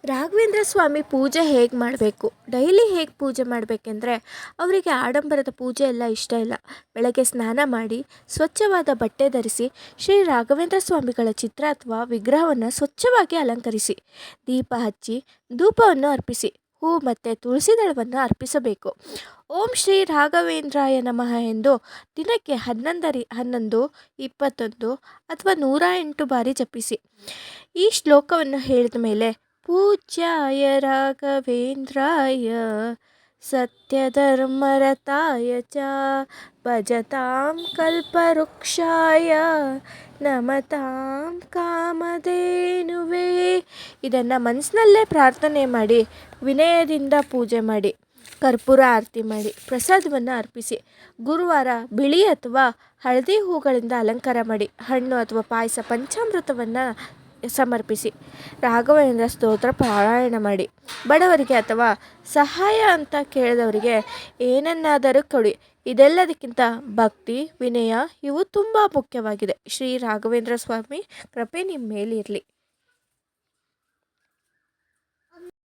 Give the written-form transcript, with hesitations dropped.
ರಾಘವೇಂದ್ರ ಸ್ವಾಮಿ ಪೂಜೆ ಹೇಗೆ ಮಾಡಬೇಕು, ಡೈಲಿ ಹೇಗೆ ಪೂಜೆ ಮಾಡಬೇಕೆಂದ್ರೆ ಅವರಿಗೆ ಆಡಂಬರದ ಪೂಜೆ ಎಲ್ಲ ಇಷ್ಟ ಇಲ್ಲ. ಬೆಳಗ್ಗೆ ಸ್ನಾನ ಮಾಡಿ ಸ್ವಚ್ಛವಾದ ಬಟ್ಟೆ ಧರಿಸಿ ಶ್ರೀ ರಾಘವೇಂದ್ರ ಸ್ವಾಮಿಗಳ ಚಿತ್ರ ಅಥವಾ ವಿಗ್ರಹವನ್ನು ಸ್ವಚ್ಛವಾಗಿ ಅಲಂಕರಿಸಿ ದೀಪ ಹಚ್ಚಿ ಧೂಪವನ್ನು ಅರ್ಪಿಸಿ ಹೂ ಮತ್ತು ತುಳಸಿ ದಳವನ್ನು ಅರ್ಪಿಸಬೇಕು. ಓಂ ಶ್ರೀ ರಾಘವೇಂದ್ರಾಯ ನಮಃ ಎಂದು ದಿನಕ್ಕೆ 11, 21 ಅಥವಾ 108 ಬಾರಿ ಜಪಿಸಿ. ಈ ಶ್ಲೋಕವನ್ನು ಹೇಳಿದ ಮೇಲೆ ಪೂಜ್ಯಾಯ ರಾಘವೇಂದ್ರಾಯ ಸತ್ಯಧರ್ಮರತಾಯ ಚ ಭಜತಾಂ ಕಲ್ಪವೃಕ್ಷಾಯ ನಮತಾಂ ಕಾಮಧೇನುವೇ ಇದನ್ನು ಮನಸ್ಸಿನಲ್ಲೇ ಪ್ರಾರ್ಥನೆ ಮಾಡಿ ವಿನಯದಿಂದ ಪೂಜೆ ಮಾಡಿ ಕರ್ಪೂರ ಆರತಿ ಮಾಡಿ ಪ್ರಸಾದವನ್ನು ಅರ್ಪಿಸಿ. ಗುರುವಾರ ಬಿಳಿ ಅಥವಾ ಹಳದಿ ಹೂಗಳಿಂದ ಅಲಂಕಾರ ಮಾಡಿ ಹಣ್ಣು ಅಥವಾ ಪಾಯಸ ಪಂಚಾಮೃತವನ್ನು ಸಮರ್ಪಿಸಿ ರಾಘವೇಂದ್ರ ಸ್ತೋತ್ರ ಪಾರಾಯಣ ಮಾಡಿ. ಬಡವರಿಗೆ ಅಥವಾ ಸಹಾಯ ಅಂತ ಕೇಳಿದವರಿಗೆ ಏನನ್ನಾದರೂ ಕೊಡಿ. ಇದೆಲ್ಲದಕ್ಕಿಂತ ಭಕ್ತಿ ವಿನಯ ಇವು ತುಂಬ ಮುಖ್ಯವಾಗಿದೆ. ಶ್ರೀ ರಾಘವೇಂದ್ರ ಸ್ವಾಮಿ ಕೃಪೆ ನಿಮ್ಮ ಮೇಲಿರಲಿ.